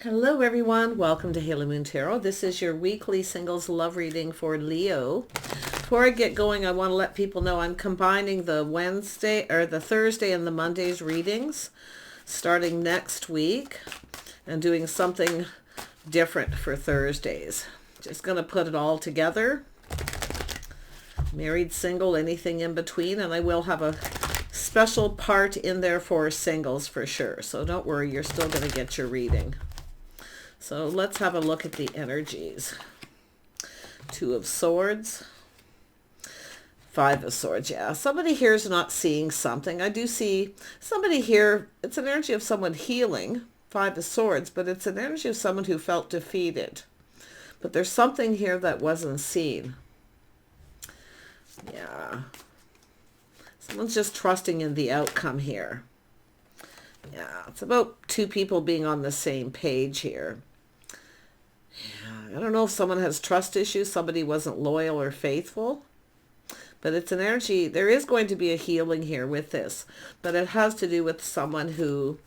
Hello everyone, welcome to Halo Moon Tarot. This is your weekly singles love reading for Leo. Before I get going, I want to let people know I'm combining the Thursday and the Monday's readings starting next week and doing something different for Thursdays. Just going to put it all together. Married, single, anything in between, and I will have a special part in there for singles for sure. So don't worry, you're still going to get your reading. So let's have a look at the energies. Two of Swords. Five of Swords, yeah. Somebody here is not seeing something. I do see somebody here, it's an energy of someone healing, Five of Swords, but it's an energy of someone who felt defeated. But there's something here that wasn't seen. Yeah. Someone's just trusting in the outcome here. Yeah, it's about two people being on the same page here. Yeah, I don't know if someone has trust issues, somebody wasn't loyal or faithful, but it's an energy. There is going to be a healing here with this, but it has to do with someone who,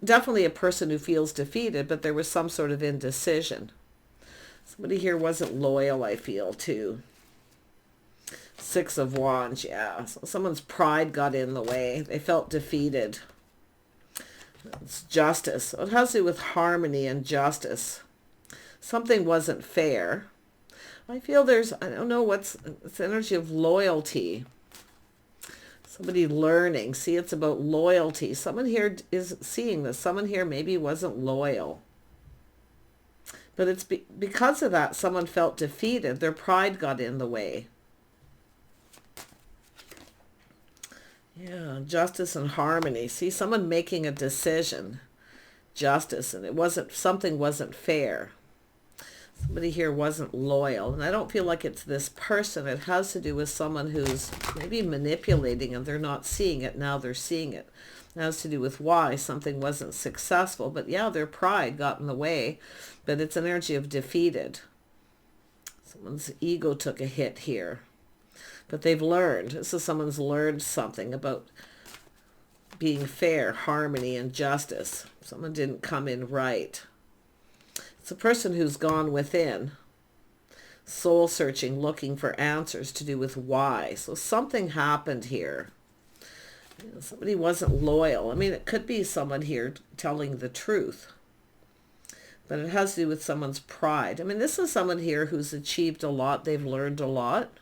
definitely a person who feels defeated, but there was some sort of indecision. Somebody here wasn't loyal, I feel, too. Six of Wands, yeah. So someone's pride got in the way. They felt defeated. It's justice. So it has to do with harmony and justice. Something wasn't fair. I feel there's, I don't know it's energy of loyalty. Somebody learning. See, it's about loyalty. Someone here is seeing this. Someone here maybe wasn't loyal. But it's because of that, someone felt defeated. Their pride got in the way. Yeah, justice and harmony. See, someone making a decision. Justice, and it wasn't, something wasn't fair. Somebody here wasn't loyal, and I don't feel like it's this person. It has to do with someone who's maybe manipulating and they're not seeing it. Now they're seeing it. It has to do with why something wasn't successful. But yeah, their pride got in the way, but it's an energy of defeated. Someone's ego took a hit here. But they've learned. This is someone's learned something about being fair, harmony, and justice. Someone didn't come in right. It's a person who's gone within, soul searching, looking for answers to do with why. So something happened here. You know, somebody wasn't loyal. I mean, it could be someone here telling the truth. But it has to do with someone's pride. I mean, this is someone here who's achieved a lot. They've learned a lot.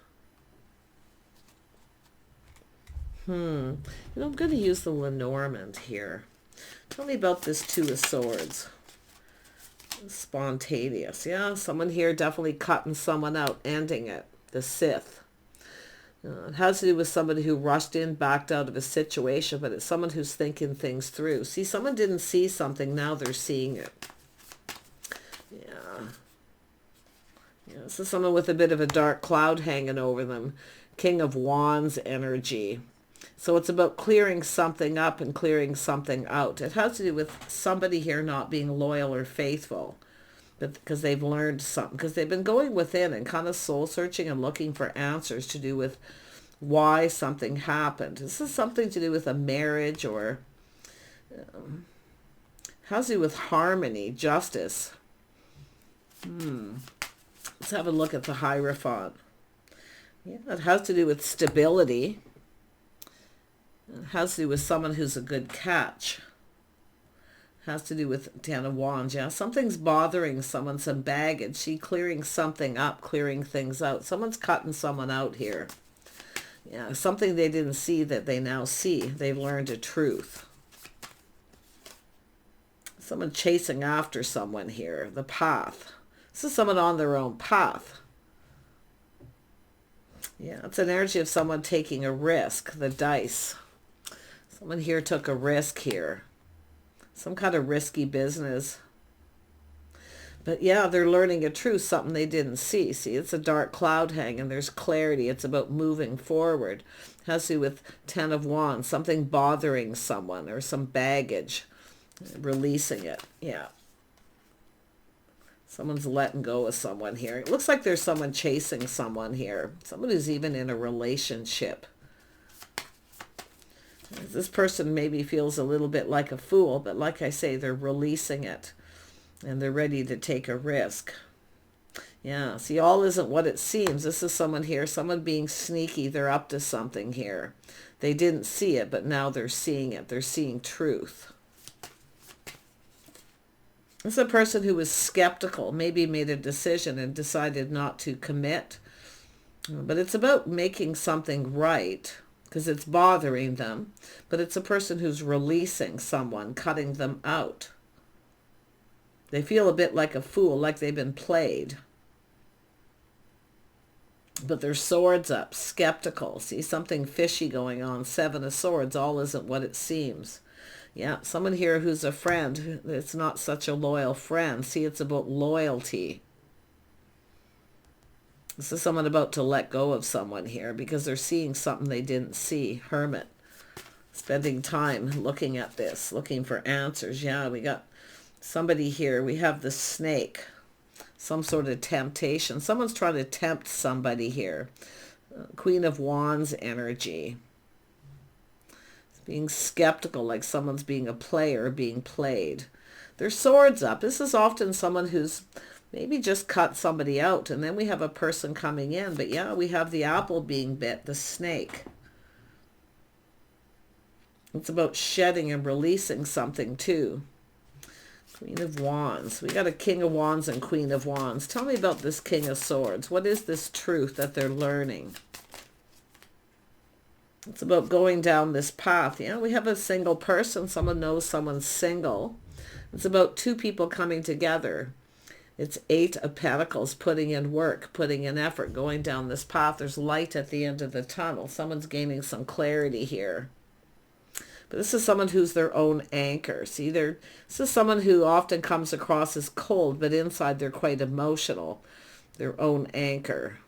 You know, I'm going to use the Lenormand here. Tell me about this Two of Swords. Spontaneous. Yeah, someone here definitely cutting someone out, ending it. The Sith. It has to do with somebody who rushed in, backed out of a situation, but it's someone who's thinking things through. See, someone didn't see something, now they're seeing it. Yeah. Yeah, this is someone with a bit of a dark cloud hanging over them. King of Wands energy. So it's about clearing something up and clearing something out. It has to do with somebody here not being loyal or faithful, but because they've learned something, because they've been going within and kind of soul searching and looking for answers to do with why something happened. This is something to do with a marriage or has to do with harmony, justice. Let's have a look at the Hierophant. Yeah, it has to do with stability. It has to do with someone who's a good catch. It has to do with Ten of Wands. Yeah, something's bothering someone, some baggage. See, clearing something up, clearing things out. Someone's cutting someone out here. Yeah, something they didn't see that they now see. They've learned a truth. Someone chasing after someone here. The path. This is someone on their own path. Yeah, it's an energy of someone taking a risk. The dice. Someone here took a risk here. Some kind of risky business. But yeah, they're learning a truth, something they didn't see. See, it's a dark cloud hanging. There's clarity. It's about moving forward. It has to do with Ten of Wands. Something bothering someone or some baggage. Releasing it. Yeah. Someone's letting go of someone here. It looks like there's someone chasing someone here. Someone who's even in a relationship. This person maybe feels a little bit like a fool, but like I say, they're releasing it. and they're ready to take a risk. Yeah, see, all isn't what it seems. This is someone here, someone being sneaky. They're up to something here. They didn't see it, but now they're seeing it. They're seeing truth. This is a person who was skeptical, maybe made a decision and decided not to commit. But it's about making something right, because it's bothering them. But it's a person who's releasing someone, cutting them out. They feel a bit like a fool, like they've been played. But their swords up, skeptical. See, something fishy going on. Seven of Swords, all isn't what it seems. Yeah, someone here who's a friend. It's not such a loyal friend. See, it's about loyalty. This is someone about to let go of someone here because they're seeing something they didn't see. Hermit. Spending time looking at this, looking for answers. Yeah, we got somebody here. We have the Snake. Some sort of temptation. Someone's trying to tempt somebody here. Queen of Wands energy. Being skeptical, like someone's being a player, being played. Their swords up. This is often someone who's maybe just cut somebody out. And then we have a person coming in. But yeah, we have the apple being bit, the snake. It's about shedding and releasing something too. Queen of Wands. We got a King of Wands and Queen of Wands. Tell me about this King of Swords. What is this truth that they're learning? It's about going down this path. Yeah, we have a single person. Someone knows someone's single. It's about two people coming together. It's 8 of Pentacles, putting in work, putting in effort, going down this path. There's light at the end of the tunnel. Someone's gaining some clarity here. But this is someone who's their own anchor. See, this is someone who often comes across as cold, but inside they're quite emotional. Their own anchor.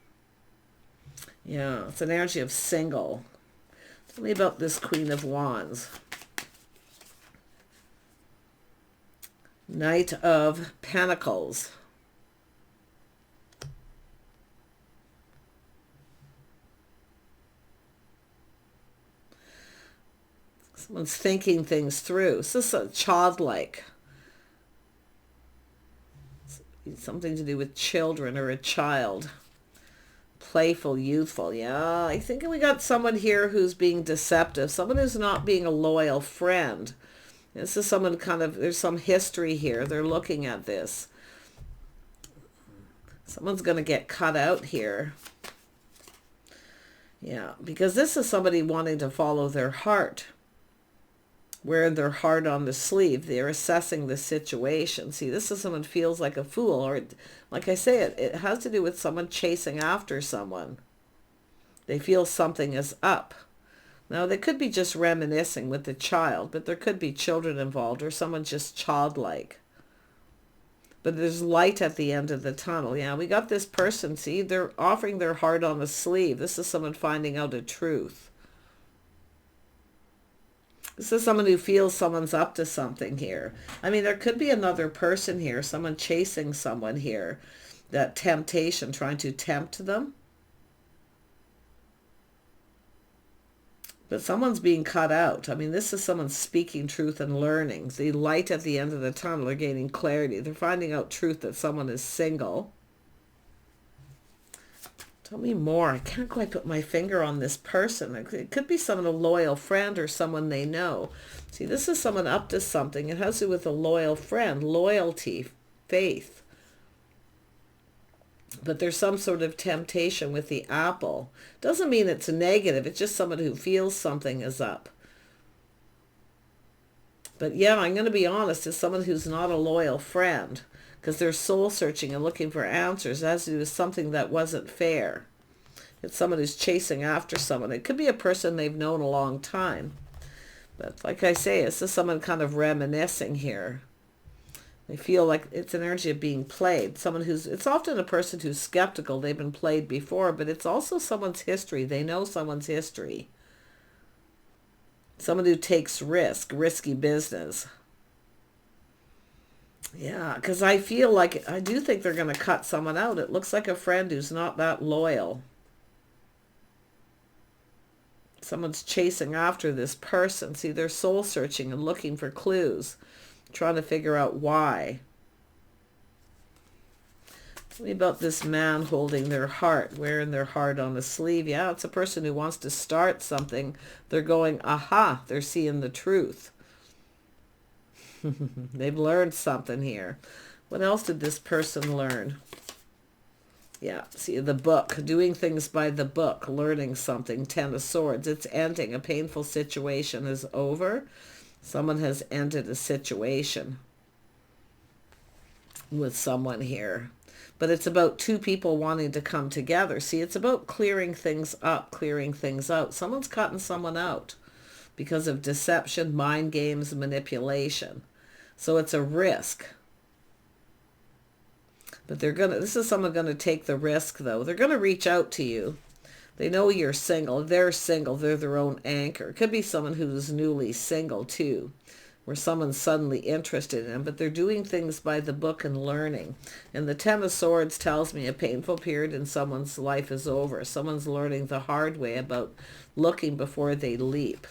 Yeah, it's an energy of single. Tell me about this Queen of Wands. Knight of Pentacles. Someone's thinking things through. This is a childlike. Something to do with children or a child. Playful, youthful. Yeah, I think we got someone here who's being deceptive. Someone who's not being a loyal friend. This is someone there's some history here. They're looking at this. Someone's going to get cut out here. Yeah, because this is somebody wanting to follow their heart. Wearing their heart on the sleeve. They're assessing the situation. See, this is someone feels like a fool. Or, like I say, it has to do with someone chasing after someone. They feel something is up. Now, they could be just reminiscing with the child, but there could be children involved or someone just childlike. But there's light at the end of the tunnel. Yeah, we got this person. See, they're offering their heart on the sleeve. This is someone finding out a truth. This is someone who feels someone's up to something here. I mean, there could be another person here, someone chasing someone here. That temptation, trying to tempt them. But someone's being cut out. I mean, this is someone speaking truth and learning. The light at the end of the tunnel, they're gaining clarity. They're finding out truth that someone is single. Tell me more. I can't quite put my finger on this person. It could be someone, a loyal friend or someone they know. See, this is someone up to something. It has to do with a loyal friend, loyalty, faith. But there's some sort of temptation with the apple. Doesn't mean it's negative. It's just someone who feels something is up. But yeah, I'm going to be honest. It's someone who's not a loyal friend. Because they're soul searching and looking for answers. It has to do with something that wasn't fair. It's someone who's chasing after someone. It could be a person they've known a long time. But like I say, this is someone kind of reminiscing here. They feel like it's an energy of being played. It's often a person who's skeptical. They've been played before, but it's also someone's history. They know someone's history. Someone who takes risky business. Yeah, because I do think they're going to cut someone out. It looks like a friend who's not that loyal. Someone's chasing after this person. See, they're soul searching and looking for clues, trying to figure out why. Tell me about this man holding their heart, wearing their heart on a sleeve. Yeah, it's a person who wants to start something. They're going, aha, they're seeing the truth. They've learned something here. What else did this person learn? Yeah, see, the book, doing things by the book, learning something, 10 of Swords. It's ending. A painful situation is over. Someone has ended a situation with someone here. But it's about two people wanting to come together. See, it's about clearing things up, clearing things out. Someone's cutting someone out because of deception, mind games, manipulation. So it's a risk. But this is someone going to take the risk, though. They're going to reach out to you. They know you're single. They're single. They're their own anchor. It could be someone who's newly single, too, where someone's suddenly interested in them, but they're doing things by the book and learning. And the 10 of Swords tells me a painful period in someone's life is over. Someone's learning the hard way about looking before they leap.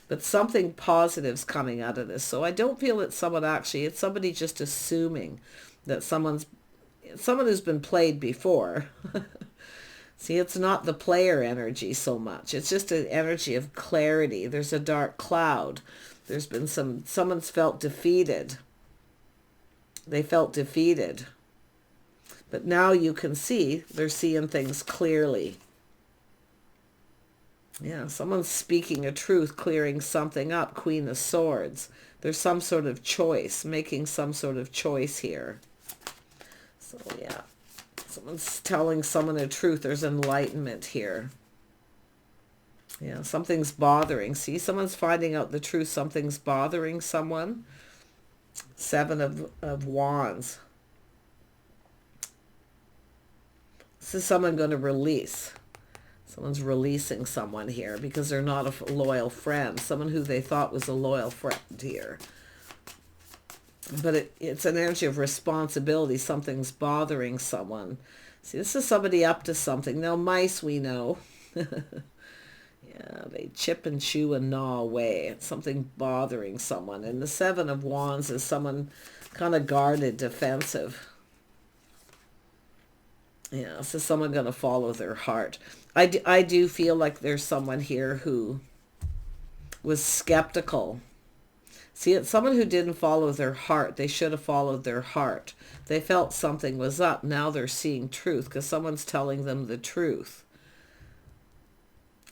But something positive's coming out of this. So I don't feel it's someone actually, it's somebody just assuming that someone who's been played before. See, it's not the player energy so much. It's just an energy of clarity. There's a dark cloud. There's been someone's felt defeated. They felt defeated. But now you can see they're seeing things clearly. Yeah, someone's speaking a truth, clearing something up. Queen of Swords. There's some sort of choice, making some sort of choice here. So yeah, someone's telling someone the truth. There's enlightenment here. Yeah, something's bothering. See, someone's finding out the truth. Something's bothering someone. 7 of Wands. This is someone going to release. Someone's releasing someone here because they're not a loyal friend. Someone who they thought was a loyal friend here. But it's an energy of responsibility. Something's bothering someone. See, this is somebody up to something. Now, mice, we know. Yeah, they chip and chew and gnaw away. It's something bothering someone. And the 7 of Wands is someone kind of guarded, defensive. Yeah, this is someone going to follow their heart. I do feel like there's someone here who was skeptical. See, it's someone who didn't follow their heart. They should have followed their heart. They felt something was up. Now they're seeing truth because someone's telling them the truth.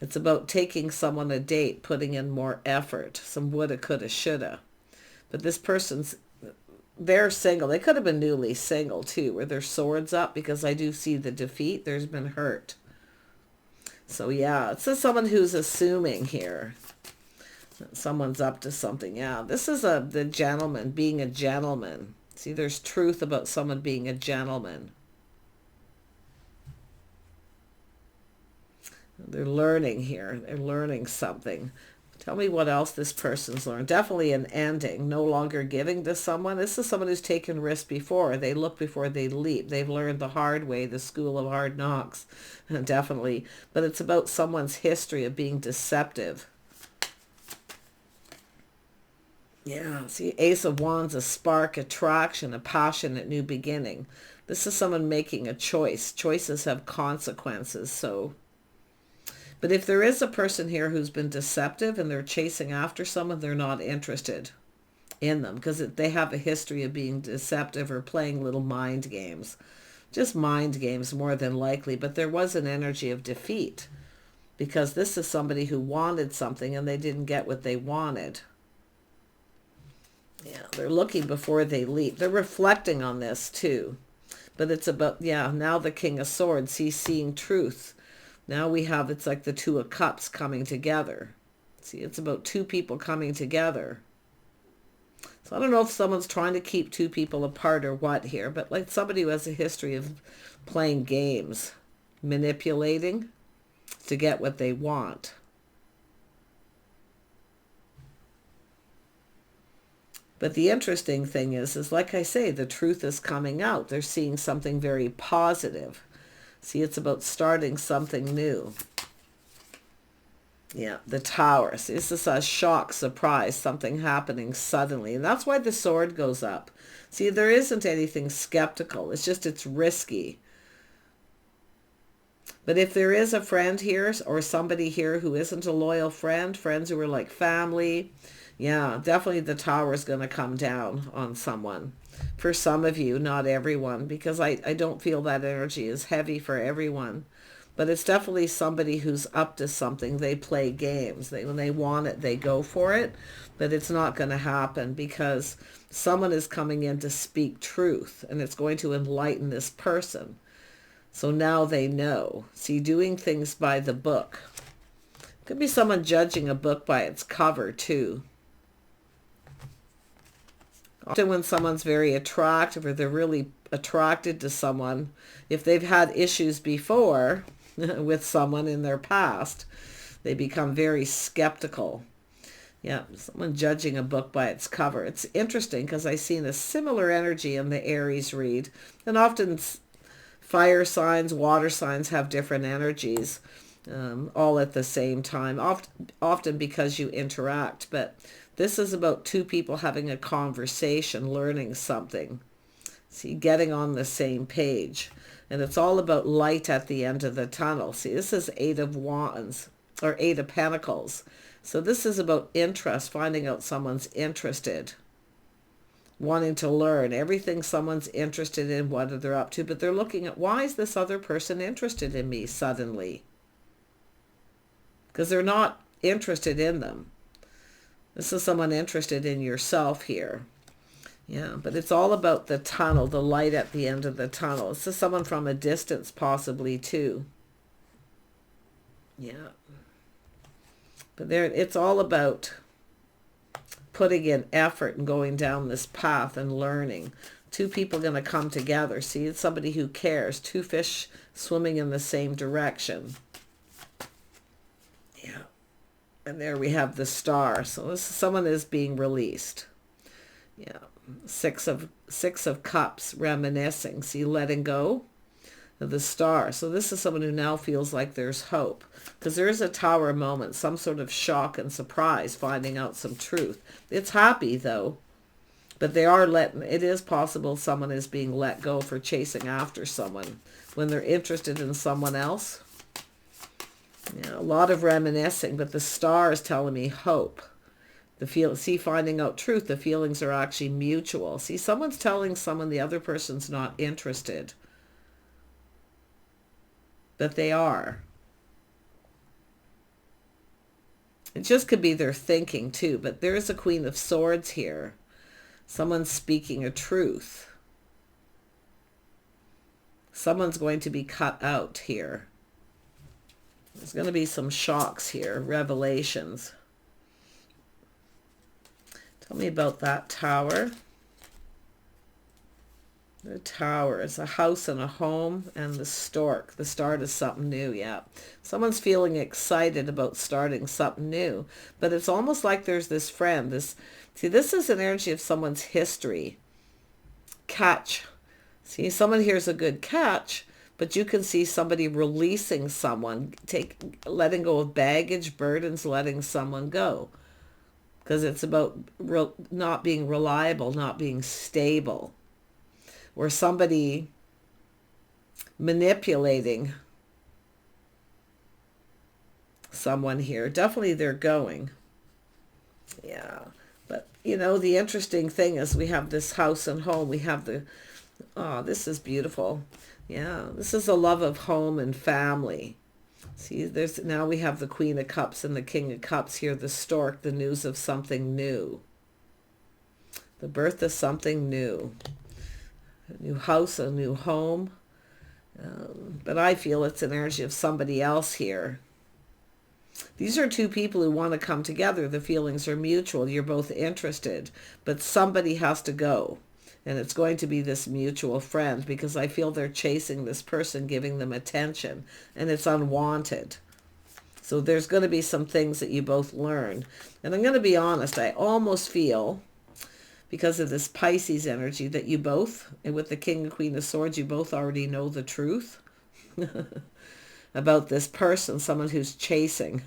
It's about taking someone a date, putting in more effort. Some woulda, coulda, shoulda. But this person's, they're single. They could have been newly single too, where their swords up, because I do see the defeat. There's been hurt. So yeah, it's just someone who's assuming here. Someone's up to something. Yeah, this is the gentleman, being a gentleman. See, there's truth about someone being a gentleman. They're learning here. They're learning something. Tell me what else this person's learned. Definitely an ending. No longer giving to someone. This is someone who's taken risks before. They look before they leap. They've learned the hard way, the school of hard knocks. Definitely. But it's about someone's history of being deceptive. Yeah, see, Ace of Wands, a spark, attraction, a passionate new beginning. This is someone making a choice. Choices have consequences, so... But if there is a person here who's been deceptive and they're chasing after someone, they're not interested in them because they have a history of being deceptive or playing little mind games. Just mind games more than likely, but there was an energy of defeat because this is somebody who wanted something and they didn't get what they wanted. Yeah, they're looking before they leap. They're reflecting on this too. But it's about, yeah, now the King of Swords, he's seeing truth. Now we have, it's like the 2 of Cups coming together. See, it's about 2 people coming together. So I don't know if someone's trying to keep 2 people apart or what here, but like somebody who has a history of playing games, manipulating to get what they want. But the interesting thing is like I say, the truth is coming out. They're seeing something very positive. See, it's about starting something new. Yeah, the Tower. See, this is a shock, surprise, something happening suddenly. And that's why the sword goes up. See, there isn't anything skeptical. It's just it's risky. But if there is a friend here or somebody here who isn't a loyal friend, friends who are like family, yeah, definitely the Tower is going to come down on someone. For some of you, not everyone, because I don't feel that energy is heavy for everyone. But it's definitely somebody who's up to something. They play games. When they want it, they go for it. But it's not going to happen because someone is coming in to speak truth, and it's going to enlighten this person. So now they know. See, doing things by the book. Could be someone judging a book by its cover, too. Often when someone's very attractive or they're really attracted to someone, if they've had issues before with someone in their past, they become very skeptical. Yeah, someone judging a book by its cover. It's interesting because I've seen a similar energy in the Aries read. And often fire signs, water signs have different energies all at the same time, often because you interact. But this is about two people having a conversation, learning something. See, getting on the same page. And it's all about light at the end of the tunnel. See, this is Eight of Wands, or Eight of Pentacles. So this is about interest, finding out someone's interested, wanting to learn everything someone's interested in, what they're up to. But they're looking at, why is this other person interested in me suddenly? Because they're not interested in them. This is someone interested in yourself here. Yeah, but it's all about the tunnel, the light at the end of the tunnel. This is someone from a distance possibly too. Yeah. But there, it's all about putting in effort and going down this path and learning. Two people going to come together. See, it's somebody who cares. Two fish swimming in the same direction. Yeah. And there we have the Star. So this is someone is being released. Yeah. Six of Cups, reminiscing. See, letting go of the Star. So this is someone who now feels like there's hope. Because there is a Tower moment, some sort of shock and surprise, finding out some truth. It's happy, though. But they are it is possible someone is being let go for chasing after someone when they're interested in someone else. Yeah, a lot of reminiscing, but the Star is telling me hope. See, finding out truth, the feelings are actually mutual. See, someone's telling someone the other person's not interested. But they are. It just could be their thinking too, but there is a Queen of Swords here. Someone's speaking a truth. Someone's going to be cut out here. There's going to be some shocks here, revelations. Tell me about that Tower. The Tower is a house and a home, and the Stork. The start is something new, yeah. Someone's feeling excited about starting something new, but it's almost like there's this friend. See, this is an energy of someone's history. Catch. See, someone here's a good catch, but you can see somebody releasing someone, letting go of baggage, burdens, letting someone go. Because it's about not being reliable, not being stable. Or somebody manipulating someone here. Definitely they're going. Yeah. But, you know, the interesting thing is we have this house and home. We have this is beautiful. Yeah. This is a love of home and family. See, now we have the Queen of Cups and the King of Cups here, the Stork, the news of something new. The birth of something new. A new house, a new home. But I feel it's an energy of somebody else here. These are two people who want to come together. The feelings are mutual. You're both interested. But somebody has to go. And it's going to be this mutual friend because I feel they're chasing this person, giving them attention. And it's unwanted. So there's going to be some things that you both learn. And I'm going to be honest, I almost feel, because of this Pisces energy, that you both, and with the King and Queen of Swords, you both already know the truth about this person, someone who's chasing.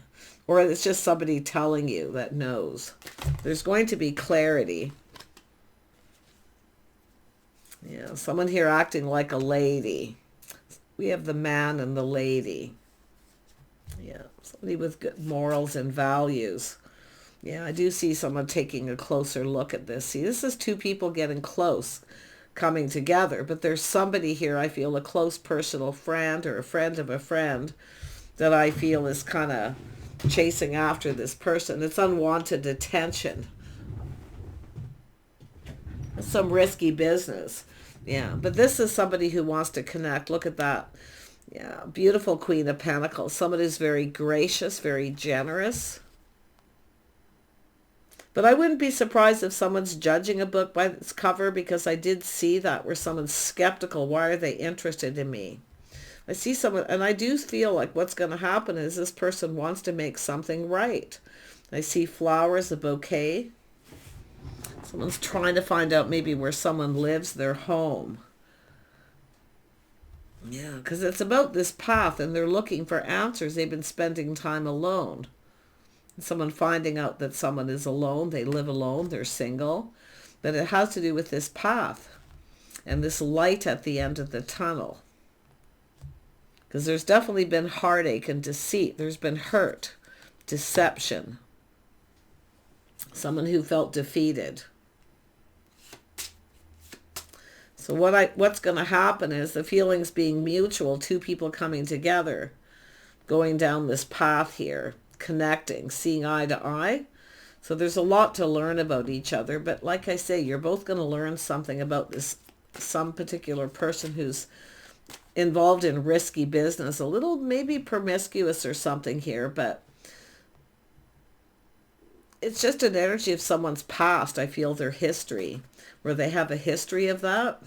Or it's just somebody telling you that knows. There's going to be clarity. Yeah, someone here acting like a lady. We have the man and the lady. Yeah, somebody with good morals and values. Yeah, I do see someone taking a closer look at this. See, this is two people getting close, coming together. But there's somebody here, I feel, a close personal friend or a friend of a friend that I feel is kind of chasing after this person. It's unwanted attention. It's some risky business. Yeah, but this is somebody who wants to connect. Look at that. Yeah, beautiful Queen of Pentacles. Somebody who's very gracious, very generous. But I wouldn't be surprised if someone's judging a book by its cover, because I did see that where someone's skeptical. Why are they interested in me? I see someone, and I do feel like what's going to happen is this person wants to make something right. I see flowers, a bouquet. Someone's trying to find out maybe where someone lives, their home. Yeah, because it's about this path, and they're looking for answers. They've been spending time alone. Someone finding out that someone is alone, they live alone, they're single. But it has to do with this path and this light at the end of the tunnel. Because there's definitely been heartache and deceit. There's been hurt, deception. Someone who felt defeated. So what's going to happen is the feelings being mutual, two people coming together, going down this path here, connecting, seeing eye to eye. So there's a lot to learn about each other. But like I say, you're both going to learn something about some particular person who's involved in risky business, a little maybe promiscuous or something here, but it's just an energy of someone's past. I feel their history, where they have a history of that.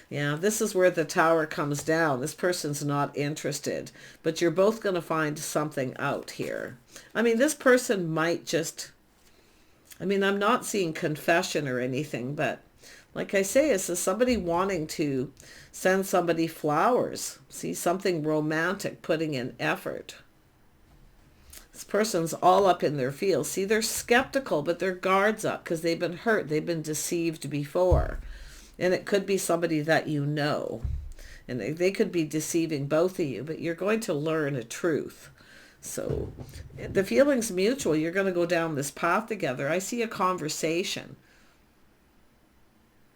Yeah, this is where the tower comes down. This person's not interested, but you're both going to find something out here. I mean, this person might just, I'm not seeing confession or anything, but like I say, this is somebody wanting to send somebody flowers. See, something romantic, putting in effort. This person's all up in their feels. See, they're skeptical, but their guard's up because they've been hurt. They've been deceived before. And it could be somebody that you know. And they could be deceiving both of you, but you're going to learn a truth. So the feeling's mutual. You're going to go down this path together. I see a conversation.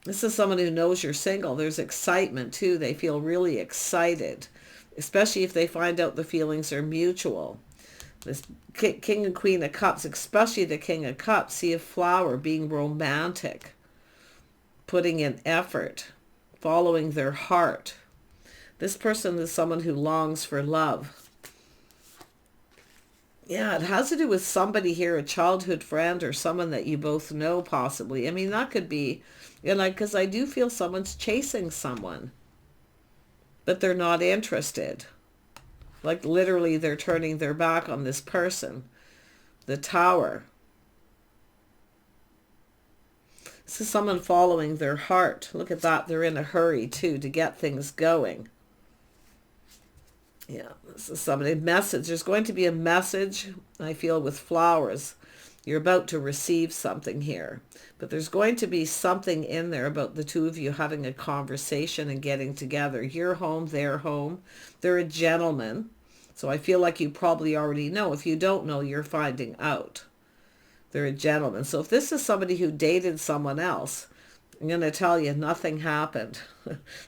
This is someone who knows you're single. There's excitement too. They feel really excited, especially if they find out the feelings are mutual. This King and Queen of Cups, especially the King of Cups, see a flower, being romantic, putting in effort, following their heart. This person is someone who longs for love. Yeah, it has to do with somebody here, a childhood friend or someone that you both know possibly. That could be, because I do feel someone's chasing someone, but they're not interested. Like literally they're turning their back on this person. The Tower. This is someone following their heart. Look at that. They're in a hurry too to get things going. Yeah, this is somebody. Message. There's going to be a message, I feel, with flowers. You're about to receive something here. But there's going to be something in there about the two of you having a conversation and getting together. Your home, their home. They're a gentleman. So I feel like you probably already know. If you don't know, you're finding out. They're a gentleman. So if this is somebody who dated someone else, I'm going to tell you, nothing happened.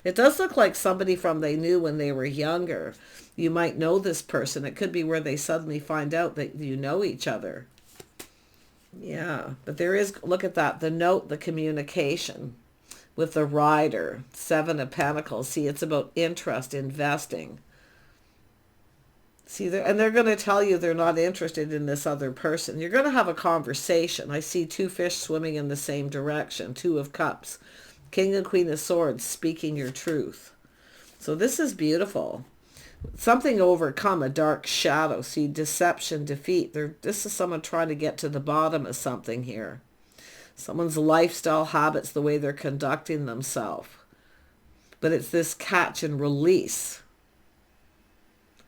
It does look like somebody from they knew when they were younger. You might know this person. It could be where they suddenly find out that you know each other. Yeah, but there is, look at that, the note, the communication with the Rider, Seven of Pentacles. See, it's about interest, investing. See, and they're going to tell you they're not interested in this other person. You're going to have a conversation. I see two fish swimming in the same direction, Two of Cups. King and Queen of Swords, speaking your truth. So this is beautiful. Something overcome, a dark shadow. See, deception, defeat. This is someone trying to get to the bottom of something here. Someone's lifestyle habits, the way they're conducting themselves. But it's this catch and release.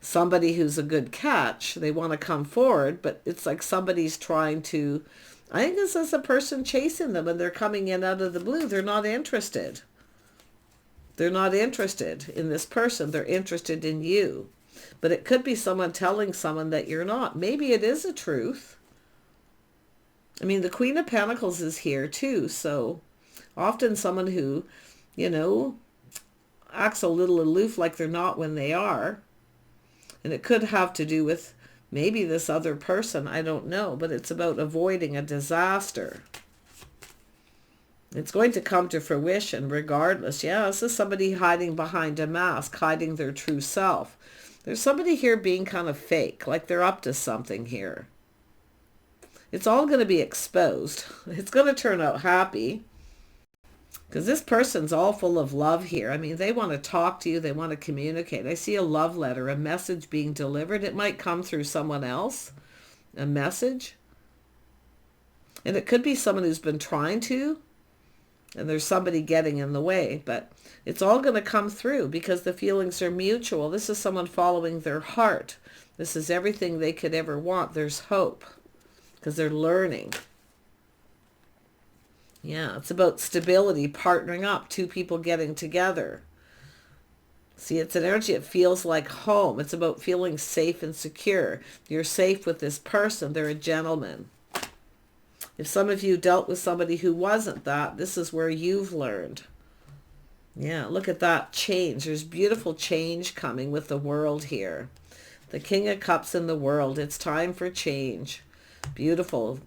somebody who's a good catch. They want to come forward, but it's like somebody's trying to, I think this is a person chasing them and they're coming in out of the blue. They're not interested. They're not interested in this person. They're interested in you. But it could be someone telling someone that you're not. Maybe it is a truth. I mean, the Queen of Pentacles is here too. So often someone who, acts a little aloof like they're not when they are. And it could have to do with maybe this other person. I don't know. But it's about avoiding a disaster. It's going to come to fruition regardless. Yeah, this is somebody hiding behind a mask, hiding their true self. There's somebody here being kind of fake, like they're up to something here. It's all going to be exposed. It's going to turn out happy. Because this person's all full of love here. I mean, they want to talk to you. They want to communicate. I see a love letter, a message being delivered. It might come through someone else, a message. And it could be someone who's been trying to, and there's somebody getting in the way. But it's all going to come through because the feelings are mutual. This is someone following their heart. This is everything they could ever want. There's hope because they're learning. Yeah, it's about stability, partnering up, two people getting together. See, it's an energy. It feels like home. It's about feeling safe and secure. You're safe with this person. They're a gentleman. If some of you dealt with somebody who wasn't that, this is where you've learned. Yeah, look at that change. There's beautiful change coming with the world here. The King of Cups in the world. It's time for change. Beautiful.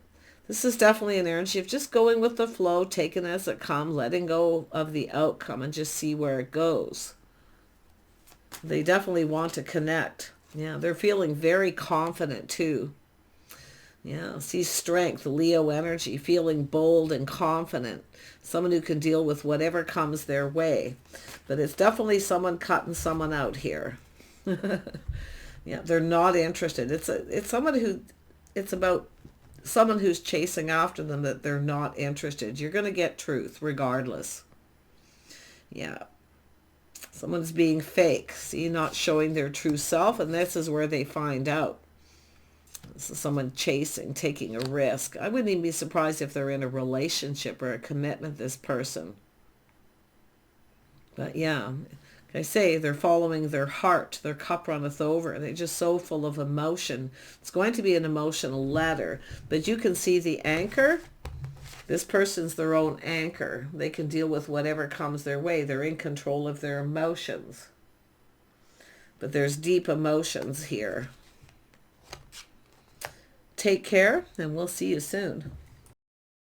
This is definitely an energy of just going with the flow, taking as it comes, letting go of the outcome and just see where it goes. They definitely want to connect. Yeah, they're feeling very confident too. Yeah, see strength, Leo energy, feeling bold and confident. Someone who can deal with whatever comes their way. But it's definitely someone cutting someone out here. Yeah, they're not interested. It's someone who, it's about someone who's chasing after them that they're not interested. You're going to get truth regardless. Yeah. Someone's being fake. See, not showing their true self, and this is where they find out. This is someone chasing, taking a risk. I wouldn't even be surprised if they're in a relationship or a commitment, this person. But yeah, like I say, they're following their heart. Their cup runneth over. They're just so full of emotion. It's going to be an emotional letter. But you can see the anchor. This person's their own anchor. They can deal with whatever comes their way. They're in control of their emotions. But there's deep emotions here. Take care, and we'll see you soon.